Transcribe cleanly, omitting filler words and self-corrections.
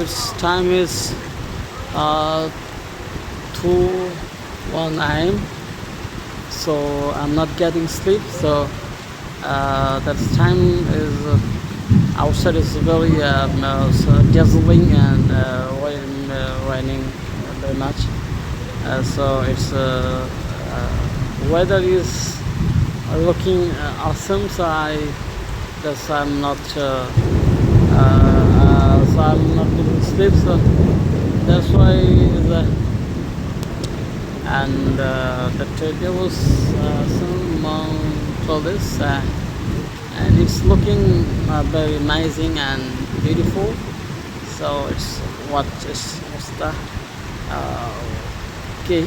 its time is 2:01 a.m. So I'm not getting sleep. So that time is outside is very dazzling and raining very much. So it's weather is looking awesome. So I'm not getting sleep. So that's why there was some for this, and it's looking very amazing and beautiful. So it's what is what's the okay.